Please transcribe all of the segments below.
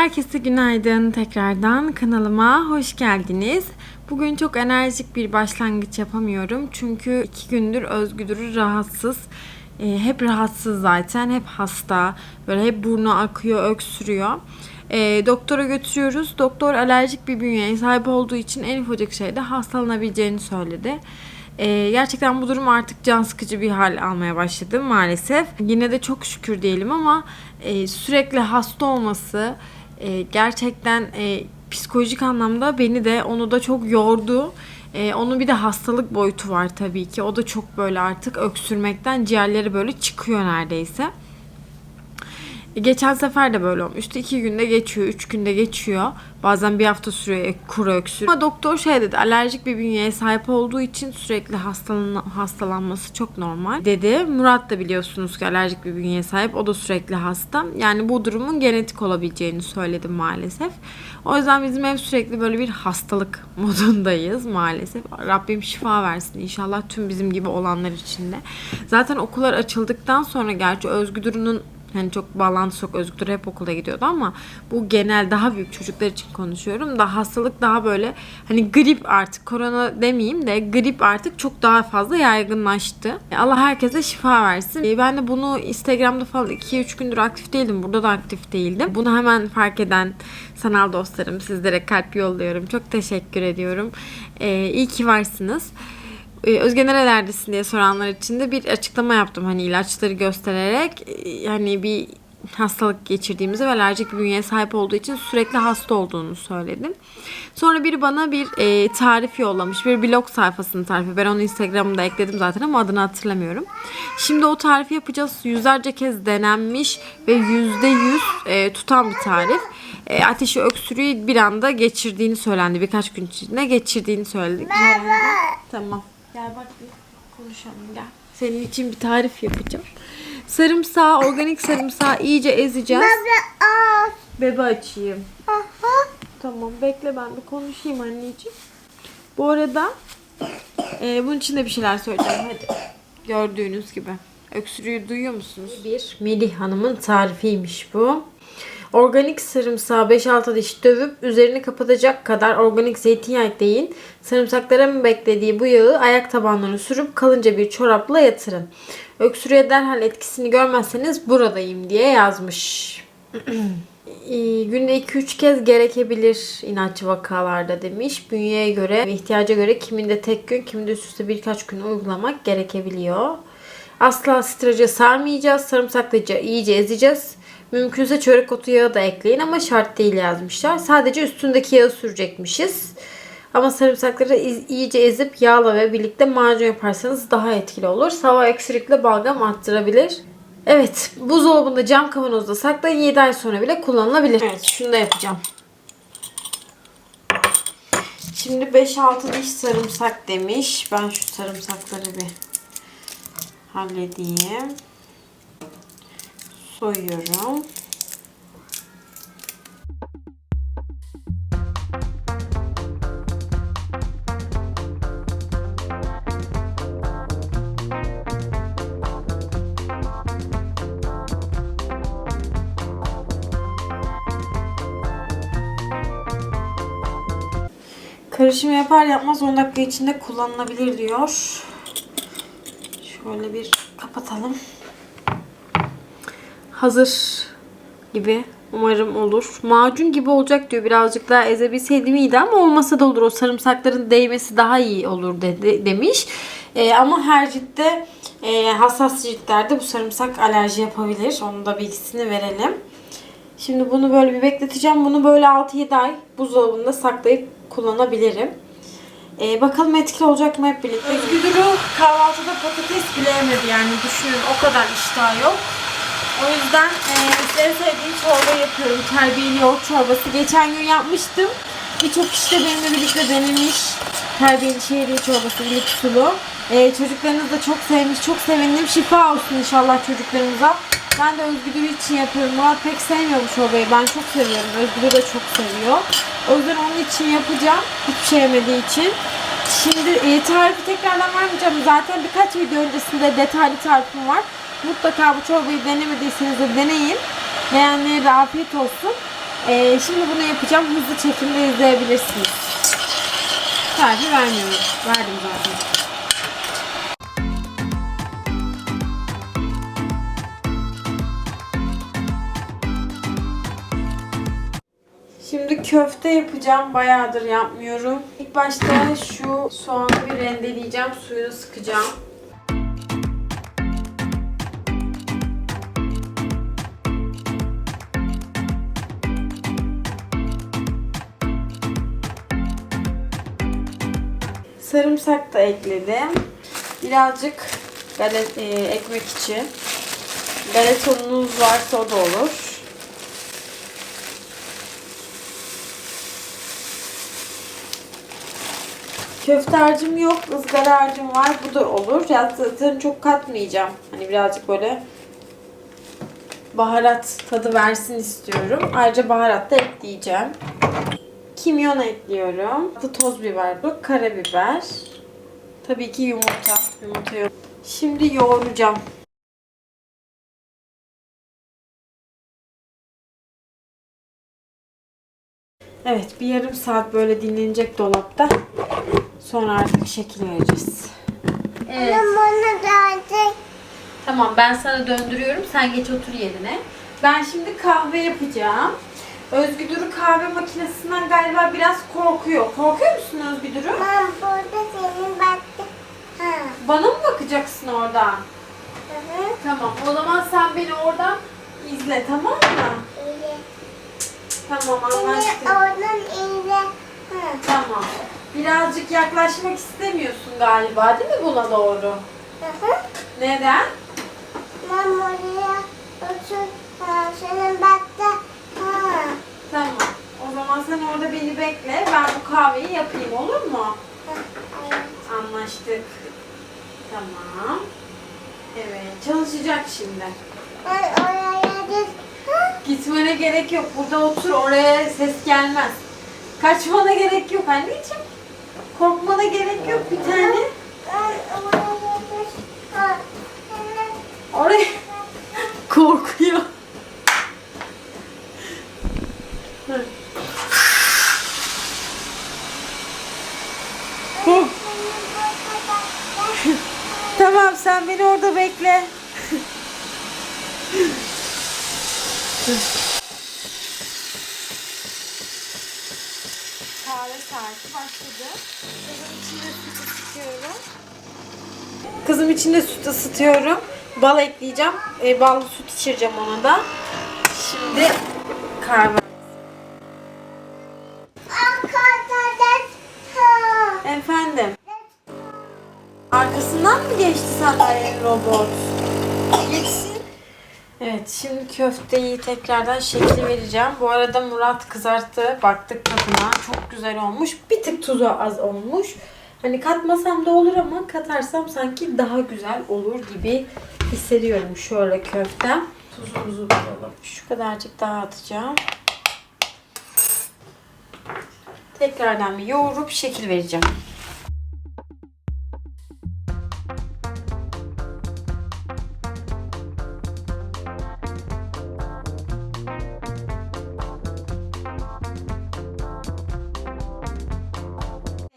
Herkese günaydın tekrardan kanalıma hoş geldiniz. Bugün çok enerjik bir başlangıç yapamıyorum. Çünkü 2 gündür Özgür rahatsız. Hep rahatsız zaten. Hep hasta. Böyle hep burnu akıyor, öksürüyor. Doktora götürüyoruz. Doktor alerjik bir bünyeye sahip olduğu için en ufacık şeyde hastalanabileceğini söyledi. Gerçekten bu durum artık can sıkıcı bir hal almaya başladı maalesef. Yine de çok şükür diyelim ama sürekli hasta olması gerçekten psikolojik anlamda beni de onu da çok yordu. Onun bir de hastalık boyutu var tabii ki. O da çok böyle artık öksürmekten ciğerleri böyle çıkıyor neredeyse. Geçen sefer de böyle olmuştu. 2 günde geçiyor, 3 günde geçiyor. Bazen bir hafta sürüyor kuru öksür. Ama doktor şey dedi, alerjik bir bünyeye sahip olduğu için sürekli hastalanması çok normal dedi. Murat da biliyorsunuz ki alerjik bir bünyeye sahip. O da sürekli hasta. Yani bu durumun genetik olabileceğini söyledim maalesef. O yüzden bizim ev sürekli böyle bir hastalık modundayız maalesef. Rabbim şifa versin inşallah tüm bizim gibi olanlar için de. Zaten okullar açıldıktan sonra gerçi Özgür'ün hani çok bağlantısı yok. Özgür hep okula gidiyordu ama bu genel daha büyük çocuklar için konuşuyorum. Da hastalık daha böyle hani grip artık korona demeyeyim de grip artık çok daha fazla yaygınlaştı. Allah herkese şifa versin. Ben de bunu Instagram'da falan 2-3 gündür aktif değildim. Burada da aktif değildim. Bunu hemen fark eden sanal dostlarım sizlere kalp yolluyorum. Çok teşekkür ediyorum. İyi ki varsınız. Özge nerelerdesin diye soranlar için de bir açıklama yaptım. Hani ilaçları göstererek hani bir hastalık geçirdiğimizi ve alerjik bir bünyeye sahip olduğu için sürekli hasta olduğunu söyledim. Sonra biri bana bir tarif yollamış. Bir blog sayfasının tarifi. Ben onu Instagram'da ekledim zaten ama adını hatırlamıyorum. Şimdi o tarifi yapacağız. Yüzlerce kez denenmiş ve %100 tutan bir tarif. Ateşi, öksürüğü bir anda geçirdiğini söylendi. Birkaç gün içinde geçirdiğini söyledik. Tamam. Gel bak bir konuşalım gel. Senin için bir tarif yapacağım. Sarımsağı, organik sarımsağı iyice ezeceğiz. Bebe açayım. Tamam bekle ben bir konuşayım anneciğim. Bu arada bunun için de bir şeyler söyleyeceğim. Hadi. Gördüğünüz gibi. Öksürüğü duyuyor musunuz? Bir Melih Hanım'ın tarifiymiş bu. Organik sarımsağı 5-6 diş dövüp üzerini kapatacak kadar organik zeytinyağı ekleyin. Sarımsakların beklediği bu yağı ayak tabanlarına sürüp kalınca bir çorapla yatırın. Öksürüğe derhal etkisini görmezseniz buradayım diye yazmış. Günde 2-3 kez gerekebilir inatçı vakalarda demiş. Bünyeye göre ve ihtiyaca göre kiminde tek gün, kiminde üst üste birkaç gün uygulamak gerekebiliyor. Asla strece sarmayacağız. Sarımsaklıca iyice ezeceğiz. Mümkünse çörek otu yağı da ekleyin ama şart değil yazmışlar. Sadece üstündeki yağı sürecekmişiz. Ama sarımsakları iyice ezip yağla ve birlikte macun yaparsanız daha etkili olur. Hava öksürükle balgam arttırabilir. Evet, buzdolabında cam kavanozda saklayın, 7 ay sonra bile kullanılabilir. Evet, şunu da yapacağım. Şimdi 5-6 diş sarımsak demiş. Ben şu sarımsakları bir halledeyim. Soyuyorum. Karışımı yapar yapmaz 10 dakika içinde kullanılabilir diyor. Şöyle bir kapatalım. Hazır gibi. Umarım olur. Macun gibi olacak diyor. Birazcık daha ezebilseydim iyiydi ama olmasa da olur. O sarımsakların değmesi daha iyi olur demiş. Ama her ciltte hassas ciltlerde bu sarımsak alerji yapabilir. Onun da bilgisini verelim. Şimdi bunu böyle bir bekleteceğim. Bunu böyle 6-7 ay buzdolabında saklayıp kullanabilirim. Bakalım etkili olacak mı hep birlikte. Özgür'ü kahvaltıda patates bile yemedi yani düşünün o kadar iştah yok. O yüzden en sevdiğim çorba yapıyorum. Terbiyeli yoğurt çorbası. Geçen gün yapmıştım. Birçok işte benimle birlikte denemiş. Terbiyeli şehriye çorbası, ilik sulu. Çocuklarınız da çok sevmiş. Çok sevindim. Şifa olsun inşallah çocuklarımıza. Ben de Özgür için yapıyorum. Murat pek sevmiyor bu çorbayı. Ben çok seviyorum. Özgür de çok seviyor. O yüzden onun için yapacağım. Hiçbir şey yemediği için. Şimdi tarifi tekrardan vermeyeceğim. Zaten birkaç video öncesinde detaylı tarifim var. Mutlaka bu çorbayı denemediyseniz de deneyin. Beğenenlere de afiyet olsun. Şimdi bunu yapacağım. Hızlı çekimde izleyebilirsiniz. Tarifi vermiyorum. Verdim zaten. Şimdi köfte yapacağım. Bayağıdır yapmıyorum. İlk başta şu soğanı bir rendeleyeceğim. Suyunu sıkacağım. Sarımsak da ekledim. Birazcık ekmek için. Galeta ununuz varsa o da olur. Köfte harcım yok, ızgara harcım var. Bu da olur. Zaten çok katmayacağım. Hani birazcık böyle baharat tadı versin istiyorum. Ayrıca baharat da ekleyeceğim. Kimyon ekliyorum. Toz biber bu. Karabiber. Tabii ki yumurta. Yumurta yok. Şimdi yoğuracağım. Evet, bir yarım saat böyle dinlenecek dolapta. Sonra artık şekil vereceğiz. Evet. Tamam, ben sana döndürüyorum. Sen geç otur yerine. Ben şimdi kahve yapacağım. Özgüdür'ü kahve makinesinden galiba biraz korkuyor. Korkuyor musun Özgüdür'ü? Ben burada senin baktım. Bana mı bakacaksın oradan? Hı. Tamam. O zaman sen beni oradan izle, tamam mı? İyi. Tamam, Seni anlaştık. oradan izle. Tamam. Birazcık yaklaşmak istemiyorsun galiba, değil mi buna doğru? Neden? Ben buraya otur. Senin baktım. Tamam. O zaman sen orada beni bekle. Ben bu kahveyi yapayım, olur mu? Anlaştık. Tamam. Evet, çalışacak şimdi. Ben oraya git. Gitmene gerek yok. Burada otur, oraya ses gelmez. Kaçmana gerek yok anneciğim. Korkmana gerek yok bir tane. Ben oraya git. Oraya korkuyor. Tamam, sen beni orada bekle. Kahve saati başladı. Kızım içinde süt ısıtıyorum. Bal ekleyeceğim. Ballı süt içireceğim ona da. Şimdi kahve. Efendim. Arkasından mı geçti sandalyenin robot? Geçsin. Evet, şimdi köfteyi tekrardan şekil vereceğim. Bu arada Murat kızarttı. Baktık tadına. Çok güzel olmuş. Bir tık tuzu az olmuş. Hani katmasam da olur ama katarsam sanki daha güzel olur gibi hissediyorum şöyle köftem. Tuzumuzu bulalım. Şu kadarcık daha atacağım. Tekrardan bir yoğurup şekil vereceğim.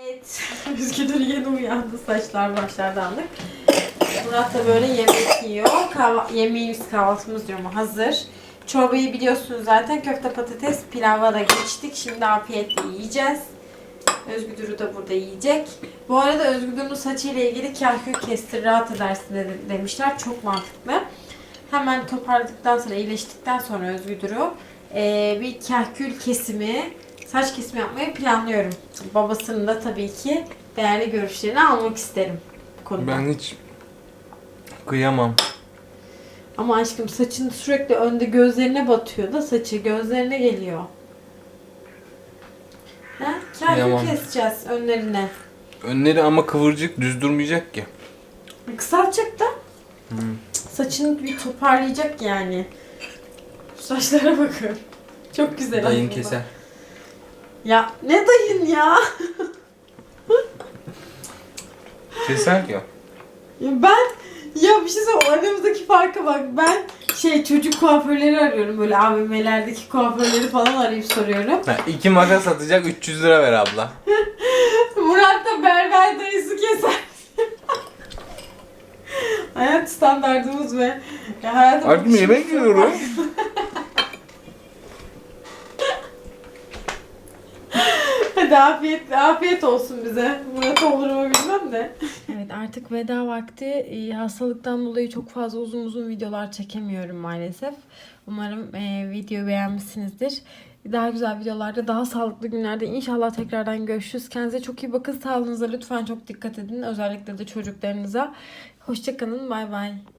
Evet. Üsküdar yeni uyandı. Saçlar başlar dağınık. Murat da böyle yemek yiyor. Yemeğimiz, kahvaltımız diyorum, hazır. Çorbayı biliyorsunuz zaten. Köfte, patates, pilava da geçtik. Şimdi afiyetle yiyeceğiz. Özgüdür'ü de burada yiyecek. Bu arada Özgüdür'ün saçıyla ilgili kahkül kestir, rahat edersin demişler. Çok mantıklı. Hemen toparladıktan sonra, iyileştikten sonra Özgüdür'ü bir kahkül kesimi, saç kesimi yapmayı planlıyorum. Babasının da tabii ki değerli görüşlerini almak isterim bu konuda. Ben hiç kıyamam. Ama aşkım saçın sürekli önde, gözlerine batıyor da saçı gözlerine geliyor. Ha? Kahkül Kıyamam. keseceğiz önlerine. Önleri ama kıvırcık, düz durmayacak ki. Kısaltacak da. Saçını bir toparlayacak yani. Şu saçlara bakın. Çok güzel Dayın aslında. keser. Ya ne dayın ya? Keser ya. Ya ben Ya bir şey söyleyeyim, aramızdaki farka bak. Ben çocuk kuaförleri arıyorum, böyle AVM'lerdeki kuaförleri falan arayıp soruyorum. Ha, 2 makas atacak 300 lira ver abla. Murat da berber dayısı keser. Hayat standartımız ve hayatım Artık yemek yiyorum. Hadi afiyet olsun bize. Murat olur mu bilmem de. Evet, artık veda vakti. Hastalıktan dolayı çok fazla uzun videolar çekemiyorum maalesef. Umarım videoyu beğenmişsinizdir. Daha güzel videolarda, daha sağlıklı günlerde inşallah tekrardan görüşürüz. Kendinize çok iyi bakın. Sağlığınıza lütfen çok dikkat edin. Özellikle de çocuklarınıza. Hoşça kalın. Bay bay.